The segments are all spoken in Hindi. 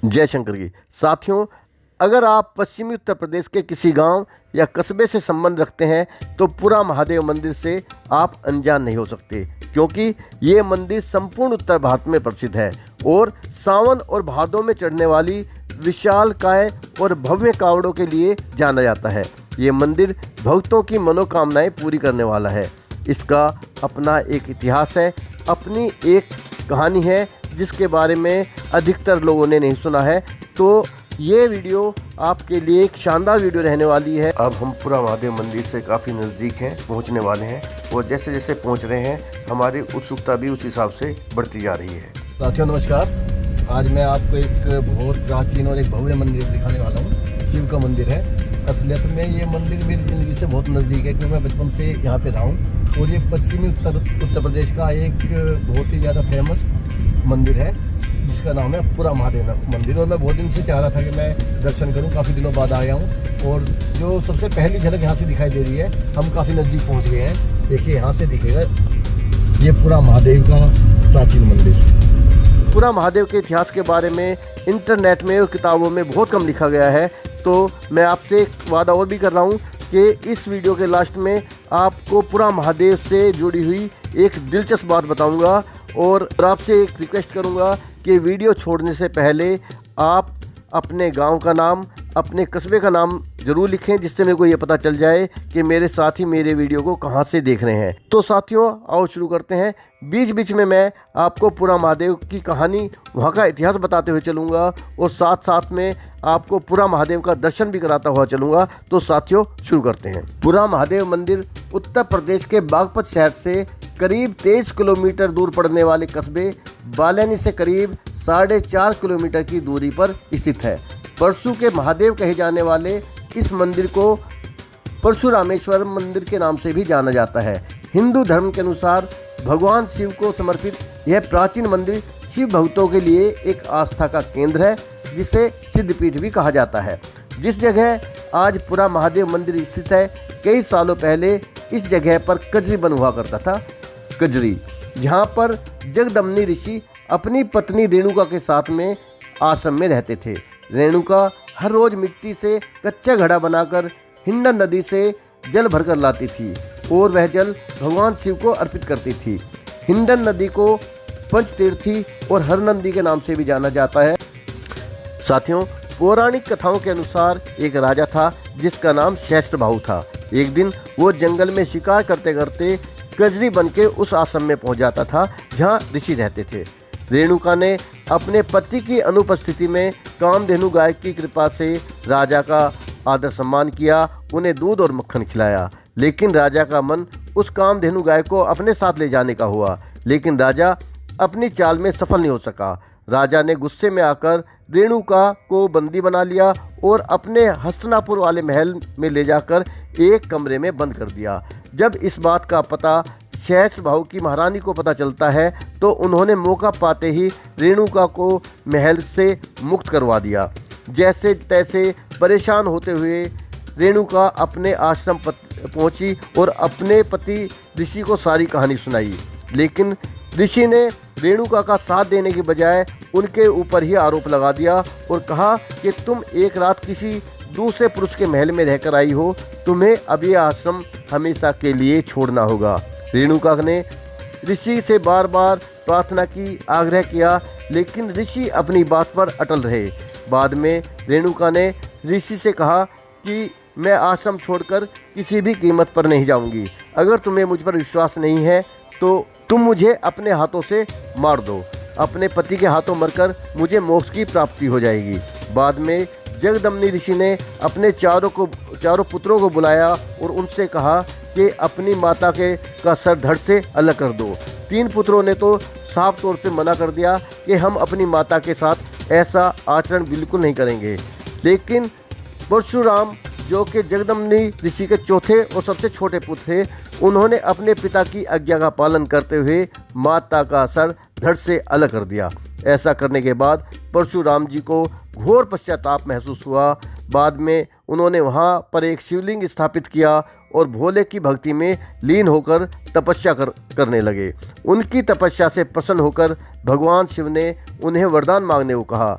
जय शंकर की साथियों, अगर आप पश्चिमी उत्तर प्रदेश के किसी गांव या कस्बे से संबंध रखते हैं तो पुरा महादेव मंदिर से आप अनजान नहीं हो सकते, क्योंकि ये मंदिर संपूर्ण उत्तर भारत में प्रसिद्ध है और सावन और भादों में चढ़ने वाली विशालकाय और भव्य कावड़ों के लिए जाना जाता है। ये मंदिर भक्तों की मनोकामनाएं पूरी करने वाला है। इसका अपना एक इतिहास है, अपनी एक कहानी है जिसके बारे में अधिकतर लोगों ने नहीं सुना है। तो ये वीडियो आपके लिए एक शानदार वीडियो रहने वाली है। अब हम पुरा महादेव मंदिर से काफ़ी नज़दीक हैं, पहुंचने वाले हैं और जैसे जैसे पहुंच रहे हैं हमारी उत्सुकता भी उस हिसाब से बढ़ती जा रही है। साथियों नमस्कार, आज मैं आपको एक बहुत प्राचीन और एक भव्य मंदिर दिखाने वाला हूँ। शिव का मंदिर है। असलियत में ये मंदिर मेरी ज़िंदगी से बहुत नज़दीक है, क्योंकि मैं बचपन से यहाँ पे रहा हूँ और ये पश्चिमी उत्तर प्रदेश का एक बहुत ही ज़्यादा फेमस मंदिर है जिसका नाम है पुरा महादेव मंदिर। और मैं बहुत दिन से चाह रहा था कि मैं दर्शन करूं, काफ़ी दिनों बाद आया हूं और जो सबसे पहली झलक यहाँ से दिखाई दे रही है, हम काफ़ी नज़दीक पहुंच गए हैं। देखिए यहाँ से दिखेगा ये पुरा महादेव का प्राचीन मंदिर। पुरा महादेव के इतिहास के बारे में इंटरनेट में और किताबों में बहुत कम लिखा गया है, तो मैं आपसे एक वादा और भी कर रहा हूँ कि इस वीडियो के लास्ट में आपको पुरा महादेव से जुड़ी हुई एक दिलचस्प बात बताऊंगा और आपसे एक रिक्वेस्ट करूंगा कि वीडियो छोड़ने से पहले आप अपने गांव का नाम, अपने कस्बे का नाम ज़रूर लिखें, जिससे मेरे को ये पता चल जाए कि मेरे साथी मेरे वीडियो को कहां से देख रहे हैं। तो साथियों आओ शुरू करते हैं। बीच बीच में मैं आपको पुरा महादेव की कहानी, वहां का इतिहास बताते हुए चलूँगा और साथ साथ में आपको पुरा महादेव का दर्शन भी कराता हुआ चलूँगा। तो साथियों शुरू करते हैं। पुरा महादेव मंदिर उत्तर प्रदेश के बागपत शहर से करीब 23 किलोमीटर दूर पड़ने वाले कस्बे बाल्यानी से करीब 4.5 किलोमीटर की दूरी पर स्थित है। परशु के महादेव कहे जाने वाले इस मंदिर को परशुरामेश्वर मंदिर के नाम से भी जाना जाता है। हिंदू धर्म के अनुसार भगवान शिव को समर्पित यह प्राचीन मंदिर शिव भक्तों के लिए एक आस्था का केंद्र है, जिसे सिद्धपीठ भी कहा जाता है। जिस जगह आज पुरा महादेव मंदिर स्थित है, कई सालों पहले इस जगह पर कजरी बन हुआ करता था। कजरी, जहाँ पर जगदम्नी ऋषि अपनी पत्नी रेणुका के साथ में आश्रम में रहते थे। रेणुका हर रोज मिट्टी से कच्चा घड़ा बनाकर हिंडन नदी से जल भरकर लाती थी और वह जल भगवान शिव को अर्पित करती थी। हिंडन नदी को पंचतीर्थी और हरनंदी के नाम से भी जाना जाता है। साथियों, पौराणिक कथाओं के अनुसार एक राजा था जिसका नाम सहस्त्रबाहु था। एक दिन वो जंगल में शिकार करते करते कजरी बनके उस आश्रम में पहुंच जाता था जहां ऋषि रहते थे। रेणुका ने अपने पति की अनुपस्थिति में कामधेनु गाय की कृपा से राजा का आदर सम्मान किया, उन्हें दूध और मक्खन खिलाया। लेकिन राजा का मन उस कामधेनु गाय को अपने साथ ले जाने का हुआ, लेकिन राजा अपनी चाल में सफल नहीं हो सका। राजा ने गुस्से में आकर रेणुका को बंदी बना लिया और अपने हस्तिनापुर वाले महल में ले जाकर एक कमरे में बंद कर दिया। जब इस बात का पता सहस्त्रबाहु की महारानी को पता चलता है तो उन्होंने मौका पाते ही रेणुका को महल से मुक्त करवा दिया। जैसे तैसे परेशान होते हुए रेणुका अपने आश्रम पहुंची और अपने पति ऋषि को सारी कहानी सुनाई, लेकिन ऋषि ने रेणुका का साथ देने के बजाय उनके ऊपर ही आरोप लगा दिया और कहा कि तुम एक रात किसी दूसरे पुरुष के महल में रहकर आई हो, तुम्हें अब ये आश्रम हमेशा के लिए छोड़ना होगा। रेणुका ने ऋषि से बार बार प्रार्थना की, आग्रह किया, लेकिन ऋषि अपनी बात पर अटल रहे। बाद में रेणुका ने ऋषि से कहा कि मैं आश्रम छोड़कर किसी भी कीमत पर नहीं जाऊंगी। अगर तुम्हें मुझ पर विश्वास नहीं है तो तुम मुझे अपने हाथों से मार दो। अपने पति के हाथों मरकर मुझे मोक्ष की प्राप्ति हो जाएगी। बाद में जगदम्नी ऋषि ने अपने चारों पुत्रों को बुलाया और उनसे कहा कि अपनी माता का सर धड़ से अलग कर दो। 3 पुत्रों ने तो साफ तौर से मना कर दिया कि हम अपनी माता के साथ ऐसा आचरण बिल्कुल नहीं करेंगे। लेकिन परशुराम, जो कि जगदम्नी ऋषि के चौथे और सबसे छोटे पुत्र थे, उन्होंने अपने पिता की आज्ञा का पालन करते हुए माता का सर धड़ से अलग कर दिया। ऐसा करने के बाद परशुराम जी को घोर पश्चाताप महसूस हुआ। बाद में उन्होंने वहां पर एक शिवलिंग स्थापित किया और भोले की भक्ति में लीन होकर तपस्या करने लगे। उनकी तपस्या से प्रसन्न होकर भगवान शिव ने उन्हें वरदान मांगने को कहा।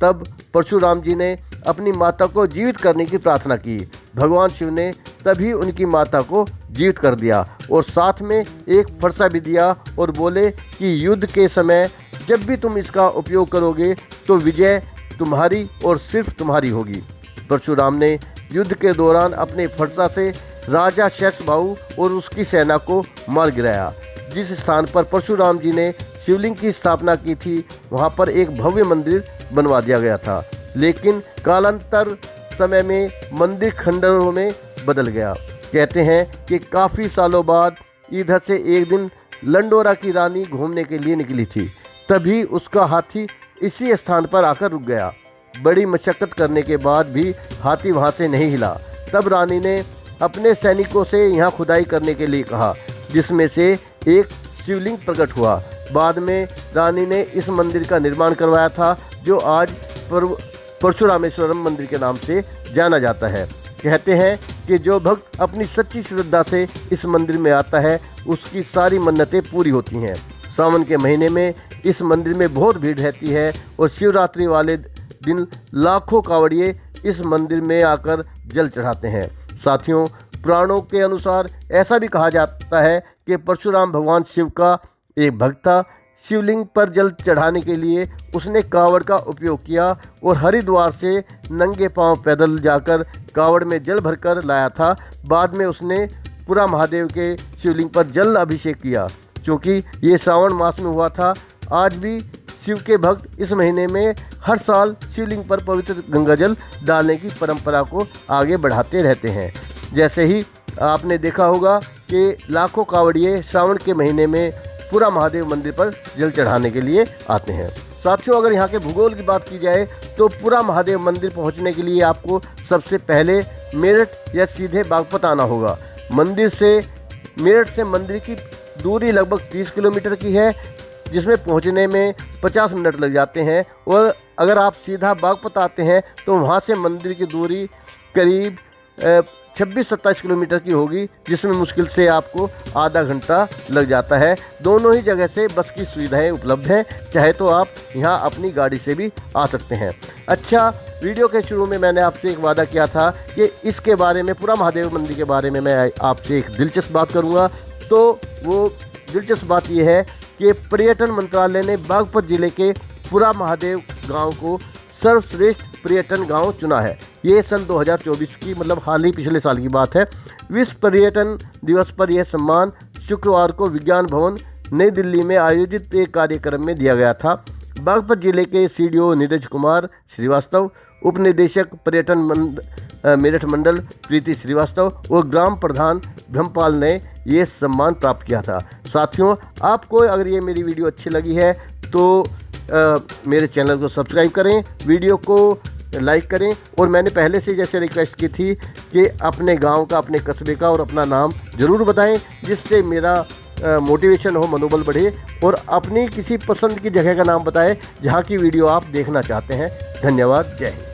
तब परशुराम जी ने अपनी माता को जीवित करने की प्रार्थना की। भगवान शिव ने तभी उनकी माता को जीवित कर दिया और साथ में एक फरसा भी दिया और बोले कि युद्ध के समय जब भी तुम इसका उपयोग करोगे तो विजय तुम्हारी और सिर्फ तुम्हारी होगी। परशुराम ने युद्ध के दौरान अपने फरसा से राजा शेषभाऊ और उसकी सेना को मार गिराया। जिस स्थान पर परशुराम जी ने शिवलिंग की स्थापना की थी वहाँ पर एक भव्य मंदिर बनवा दिया गया था, लेकिन कालांतर समय में मंदिर खंडरों में बदल गया। कहते हैं कि काफ़ी सालों बाद इधर से एक दिन लंडोरा की रानी घूमने के लिए निकली थी, तभी उसका हाथी इसी स्थान पर आकर रुक गया। बड़ी मशक्क़त करने के बाद भी हाथी वहाँ से नहीं हिला। तब रानी ने अपने सैनिकों से यहाँ खुदाई करने के लिए कहा, जिसमें से एक शिवलिंग प्रकट हुआ। बाद में रानी ने इस मंदिर का निर्माण करवाया था, जो आज परशुरामेश्वरम मंदिर के नाम से जाना जाता है। कहते हैं कि जो भक्त अपनी सच्ची श्रद्धा से इस मंदिर में आता है उसकी सारी मन्नतें पूरी होती हैं। सावन के महीने में इस मंदिर में बहुत भीड़ रहती है और शिवरात्रि वाले दिन लाखों कांवड़िए इस मंदिर में आकर जल चढ़ाते हैं। साथियों, पुराणों के अनुसार ऐसा भी कहा जाता है कि परशुराम भगवान शिव का एक भक्त था। शिवलिंग पर जल चढ़ाने के लिए उसने कावड़ का उपयोग किया और हरिद्वार से नंगे पांव पैदल जाकर कावड़ में जल भरकर लाया था। बाद में उसने पूरा महादेव के शिवलिंग पर जल अभिषेक किया। क्योंकि ये श्रावण मास में हुआ था, आज भी शिव के भक्त इस महीने में हर साल शिवलिंग पर पवित्र गंगा जल डालने की परंपरा को आगे बढ़ाते रहते हैं। जैसे ही आपने देखा होगा कि लाखों कावड़िए श्रावण के महीने में पूरा महादेव मंदिर पर जल चढ़ाने के लिए आते हैं। साथियों, अगर यहाँ के भूगोल की बात की जाए तो पूरा महादेव मंदिर पहुँचने के लिए आपको सबसे पहले मेरठ या सीधे बागपत आना होगा। मेरठ से मंदिर की दूरी लगभग 30 किलोमीटर की है, जिसमें पहुंचने में 50 मिनट लग जाते हैं। और अगर आप सीधा बागपत आते हैं तो वहां से मंदिर की दूरी करीब 26-27 किलोमीटर की होगी, जिसमें मुश्किल से आपको आधा घंटा लग जाता है। दोनों ही जगह से बस की सुविधाएं उपलब्ध हैं, चाहे तो आप यहां अपनी गाड़ी से भी आ सकते हैं। अच्छा, वीडियो के शुरू में मैंने आपसे एक वादा किया था कि इसके बारे में, पूरा महादेव मंदिर के बारे में मैं आपसे एक दिलचस्प बात करूँगा। तो वो दिलचस्प बात यह है कि पर्यटन मंत्रालय ने बागपत जिले के पूरा महादेव गांव को सर्वश्रेष्ठ पर्यटन गांव चुना है। ये सन 2024 की, मतलब हाल ही पिछले साल की बात है। विश्व पर्यटन दिवस पर यह सम्मान शुक्रवार को विज्ञान भवन नई दिल्ली में आयोजित एक कार्यक्रम में दिया गया था। बागपत जिले के सीडीओ नीरज कुमार श्रीवास्तव, उप निदेशक पर्यटन मेरठ मंडल प्रीति श्रीवास्तव और ग्राम प्रधान ब्रह्मपाल ने ये सम्मान प्राप्त किया था। साथियों, आपको अगर ये मेरी वीडियो अच्छी लगी है तो मेरे चैनल को सब्सक्राइब करें, वीडियो को लाइक करें, और मैंने पहले से जैसे रिक्वेस्ट की थी कि अपने गांव का, अपने कस्बे का और अपना नाम ज़रूर बताएं, जिससे मेरा मोटिवेशन हो, मनोबल बढ़े। और अपनी किसी पसंद की जगह का नाम बताएं जहां की वीडियो आप देखना चाहते हैं। धन्यवाद। जय हिंद।